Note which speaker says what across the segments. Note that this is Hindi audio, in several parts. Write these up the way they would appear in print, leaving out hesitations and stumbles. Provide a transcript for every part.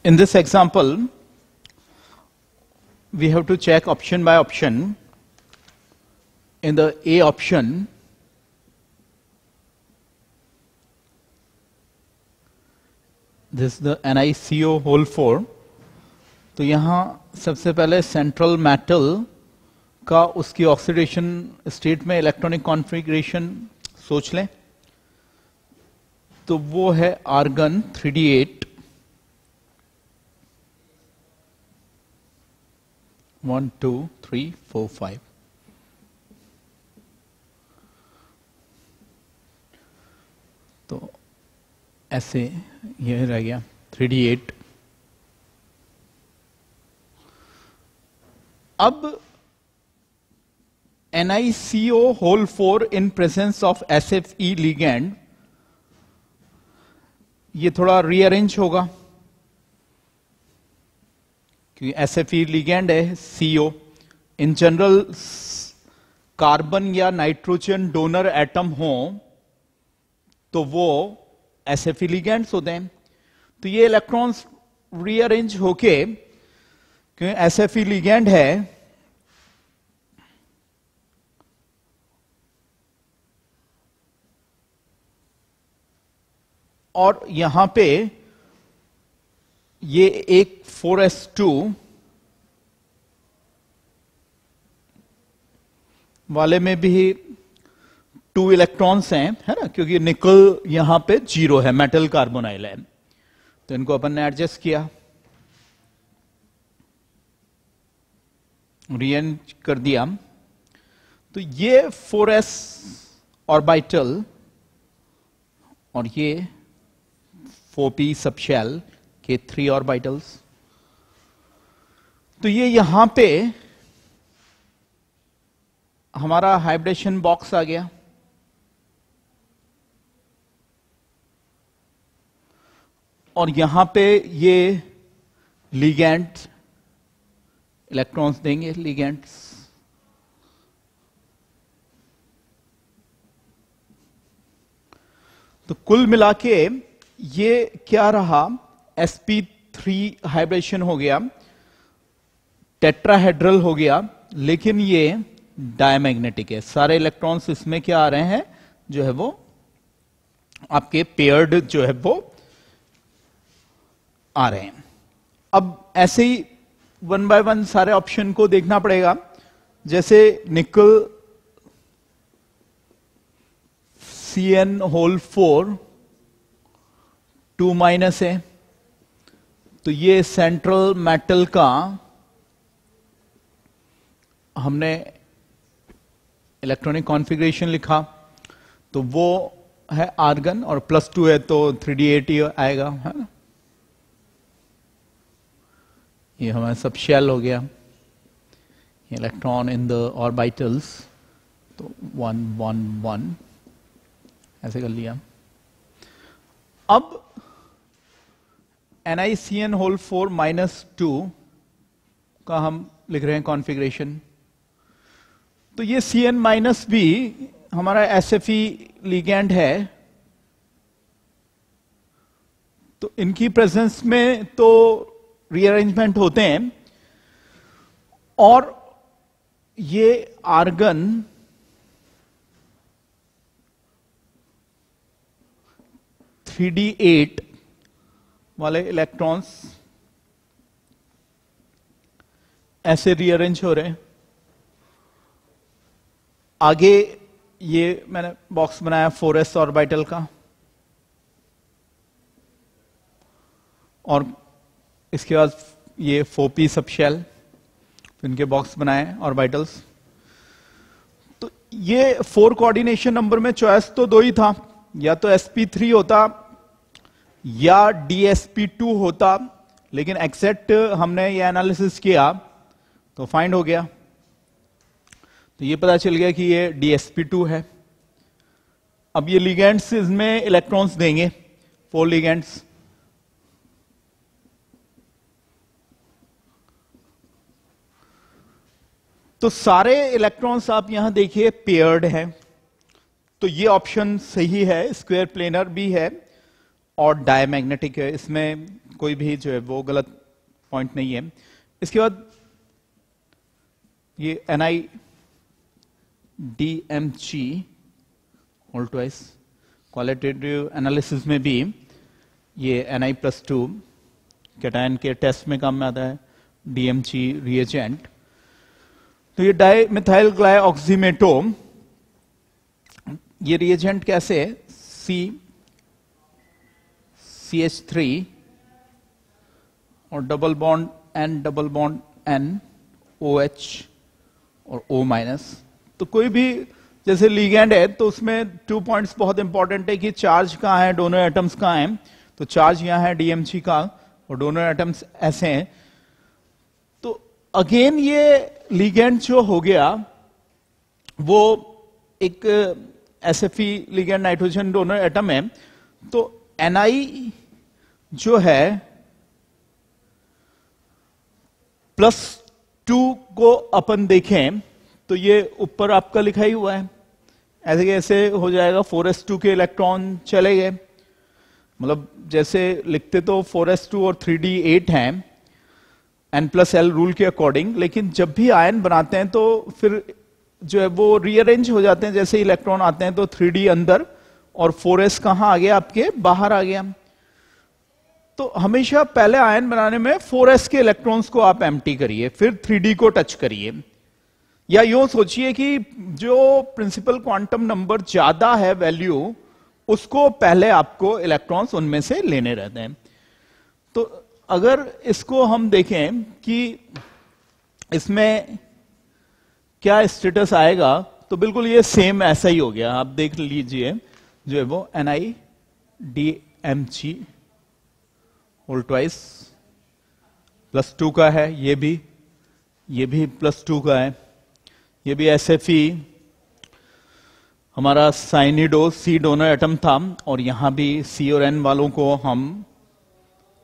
Speaker 1: In this example, we have to check option by option. In the A option, this is the NiCO whole 4. तो यहाँ सबसे पहले सेंट्रल मेटल का उसकी ऑक्सीडेशन स्टेट में इलेक्ट्रॉनिक कॉन्फ़िगरेशन सोच लें. तो वो है आर्गन 3d8 1 2 3 4 5. तो ऐसे यह रह गया 3d8. अब NiCO whole 4 in presence of SFE ligand, ये थोड़ा रीअरेंज होगा क्योंकि SFE ligand है CO. इन जनरल कार्बन या नाइट्रोजन डोनर एटम हो तो वो SFE ligands होते हैं. तो ये इलेक्ट्रॉन्स रीअरेंज होके क्योंकि SFE ligand है और यहां पे ये एक 4s2 वाले में भी 2 इलेक्ट्रॉन्स हैं, है ना, क्योंकि निकल यहां पे 0 है, मेटल कार्बोनाइल है. तो इनको अपन ने एडजस्ट किया, रीअरेंज कर दिया. तो ये 4s ऑर्बिटल और ये 4p सबशेल के 3 ऑर्बिटल्स. तो ये यहां पे हमारा हाइब्रिडेशन बॉक्स आ गया. और यहां पे ये लिगैंड इलेक्ट्रॉन्स देंगे, लिगैंड्स. तो कुल मिला के ये क्या रहा, sp3 हाइब्रिडेशन हो गया, टेट्राहेड्रल हो गया, लेकिन ये डायमैग्नेटिक है. सारे इलेक्ट्रॉन्स इसमें क्या आ रहे हैं, जो है वो आपके पेयर्ड जो है वो आ रहे हैं. अब ऐसे ही 1 बाय 1 सारे ऑप्शन को देखना पड़ेगा. जैसे निकल CN होल 4 2 माइनस है, तो ये सेंट्रल मेटल का हमने इलेक्ट्रॉनिक कॉन्फ़िगरेशन लिखा, तो वो है आर्गन, और +2 है तो 3d8 ही आएगा, है ना. ये हमारा सब शेल हो गया, इलेक्ट्रॉन इन द ऑर्बिटल्स, तो 1 1 1 ऐसे कर लिया. अब NiCN होल 4 -2 का हम लिख रहे हैं कॉन्फ़िगरेशन. तो ये CN- भी हमारा SFE लिगैंड है, तो इनकी प्रेजेंस में तो रीअरेंजमेंट होते हैं. और ये आर्गन (3d8) वाले इलेक्ट्रॉन्स ऐसे रीअरेंज हो रहे हैं. आगे ये मैंने बॉक्स बनाया 4s ऑर्बिटल का, और इसके बाद ये 4p सबशेल, इनके बॉक्स बनाए ऑर्बिटल्स. तो ये 4 कोऑर्डिनेशन नंबर में चॉइस तो 2 ही था, या तो sp3 होता या dsp2 होता, लेकिन एक्सेप्ट हमने ये एनालिसिस किया तो फाइंड हो गया. तो ये पता चल गया कि ये dsp2 है. अब ये लिगैंड्स इसमें इलेक्ट्रॉन्स देंगे, 4 लिगैंड्स. तो सारे इलेक्ट्रॉन्स आप यहां देखिए पेयर्ड हैं. तो ये ऑप्शन सही है, स्क्वायर प्लेनर भी है और डायमैग्नेटिक है. इसमें कोई भी जो है वो गलत पॉइंट नहीं है। इसके बाद ये NiDMg whole twice, qualitative analysis में भी ये Ni+2 कैटायन के टेस्ट में काम में आता है, DMG रिएजेंट। तो ये डाइमिथाइल ग्लाइऑक्सीमेटोम, ये रिएजेंट कैसे है, CH3 और double bond N double bond N OH और O-। तो कोई भी जैसे लिगेंड है तो उसमें 2 पॉइंट्स बहुत इंपॉर्टेंट है कि चार्ज कहां है, दोनों एटम्स कहां हैं। तो चार्ज यहां है DMG का और दोनों एटम्स ऐसे हैं। तो अगेन ये लिगेंड जो हो गया वो एक SFE लिगेंड नाइट्रोजन दोनों एटम है। तो Ni जो है +2 को अपन देखें तो ये ऊपर आपका लिखा ही हुआ है, ऐसे कैसे हो जाएगा, 4s2 के इलेक्ट्रॉन चले गए। मतलब जैसे लिखते तो 4s2 और 3d8 हैं N+L रूल के अकॉर्डिंग, लेकिन जब भी आयन बनाते हैं तो फिर जो है वो रीअरेंज हो जाते हैं। जैसे इलेक्ट्रॉन आते हैं तो 3d अंदर और 4s कहां आ गया, आपके बाहर आ गया। तो हमेशा पहले आयन बनाने में 4s के इलेक्ट्रॉन्स को आप एम्प्टी करिए, फिर 3d को टच करिए। या यूं सोचिए कि जो प्रिंसिपल क्वांटम नंबर ज्यादा है वैल्यू, उसको पहले आपको इलेक्ट्रॉन्स उनमें से लेने रहते हैं। तो अगर इसको हम देखें कि इसमें क्या स्टेटस आएगा, तो बिल्कुल ये सेम ऐसा ही हो गया। आप देख लीजिए जो है वो NiDMg होल ट्वाइस +2 का है, ये भी +2 का है, ये भी SFE हमारा साइनिडो C डोनर एटम था, और यहां भी C और N वालों को हम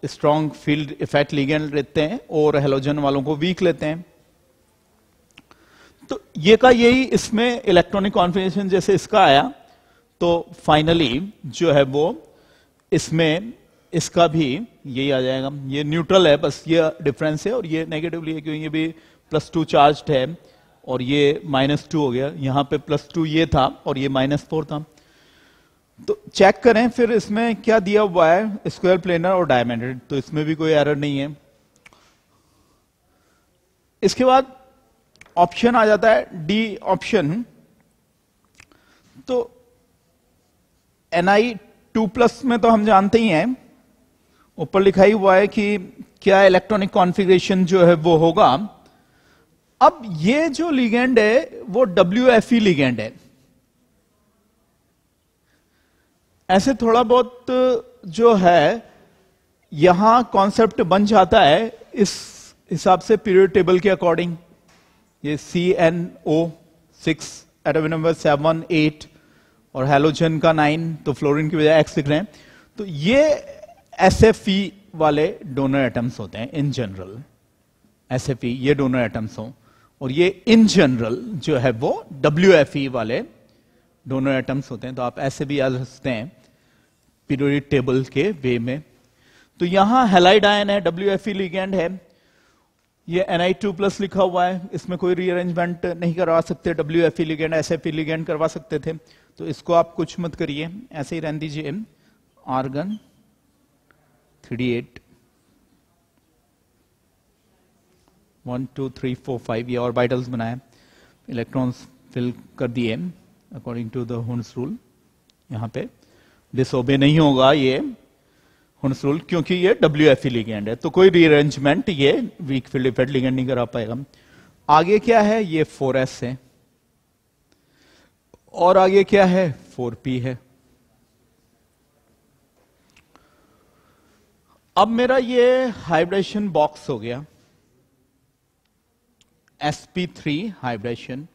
Speaker 1: स्ट्रॉन्ग फील्ड इफेक्ट लिगेंड लेते हैं और हेलोजन वालों को वीक लेते हैं। तो ये का यही इसमें इलेक्ट्रॉनिक कॉन्फिगरेशन जैसे इसका आया, तो फाइनली जो है वो इसमें इसका भी यही आ जाएगा। ये न्यूट्रल है, बस ये डिफरेंस है, और ये नेगेटिवली है क्योंकि ये भी +2 चार्ज्ड है और ये -2 हो गया। यहां पे +2 ये था और ये -4 था। तो चेक करें फिर इसमें क्या दिया हुआ है, स्क्वायर प्लेनर और डायमंडेड, तो इसमें भी कोई एरर नहीं है। इसके बाद ऑप्शन आ जाता है डी ऑप्शन। तो Ni2+ में तो हम जानते ही हैं, ऊपर लिखा ही हुआ है कि क्या इलेक्ट्रॉनिक कॉन्फ़िगरेशन जो है वो होगा। अब ये जो लिगेंड है वो WFE लिगेंड है। ऐसे थोड़ा बहुत जो है यहां कॉन्सेप्ट बन जाता है इस हिसाब से पीरियड टेबल के अकॉर्डिंग। ये CnO6 एटॉमिक नंबर 7 8 और हैलोजन का 9, तो फ्लोरीन की बजाय X लिख रहे हैं। तो ये SFE वाले डोनर एटम्स होते हैं इन जनरल। SFE ये डोनर एटम्स हों, और ये इन जनरल जो है वो WFE वाले डोनर एटम्स होते हैं। तो आप ऐसे भी याद रख सकते हैं पीरियोडिक टेबल के वे में। तो यहां हैलाइड आयन है, WFE लिगेंड है, ये Ni2+ लिखा हुआ है, इसमें कोई रीअरेंजमेंट नहीं करवा सकते। WFE लिगेंड SFE लिगेंड करवा सकते थे, तो इसको आप कुछ मत करिए, ऐसे ही रहने दीजिए। आर्गन 3d8 1 2 3 4 5 ये ऑर्बिटल्स बनाए, इलेक्ट्रॉन्स फिल कर दिए according to the Hund's rule. यहां पे डिसओबे नहीं होगा ये हुन्स रूल, क्योंकि ये WFE लिगेंड है, तो कोई रीअरेंजमेंट ये वीक फील्ड इफेक्ट लिगेंड नहीं करा पाएगा। आगे क्या है, ये 4s है, और आगे क्या है, 4p है। अब मेरा ये हाइब्रिडेशन बॉक्स हो गया, sp3 हाइब्रिडेशन।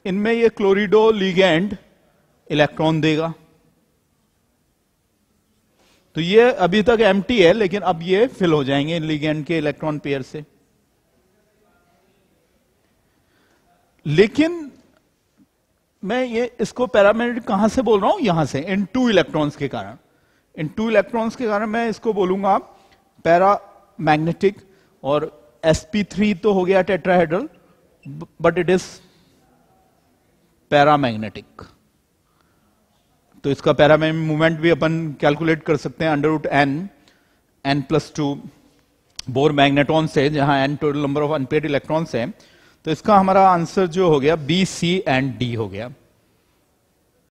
Speaker 1: इनमें ये क्लोरिडो लिगेंड इलेक्ट्रॉन देगा। तो ये अभी तक एम्प्टी है, लेकिन अब ये फिल हो जाएंगे लिगेंड के इलेक्ट्रॉन पेयर से। लेकिन मैं ये इसको पैरामेग्नेटिक कहां से बोल रहा हूं, यहां से, इन 2 इलेक्ट्रॉन्स के कारण। इन 2 इलेक्ट्रॉन्स के कारण मैं इसको बोलूंगा पैरा मैग्नेटिक, और sp3 तो हो गया tetrahedral, but it is paramagnetic. तो इसका पैरामैग्नेटिक मूवमेंट भी अपन कैलकुलेट कर सकते हैं n+2 बोर मैग्नेटॉन से, जहां n total number of unpaired electrons है। तो इसका हमारा आंसर जो हो गया B, C एंड D हो गया।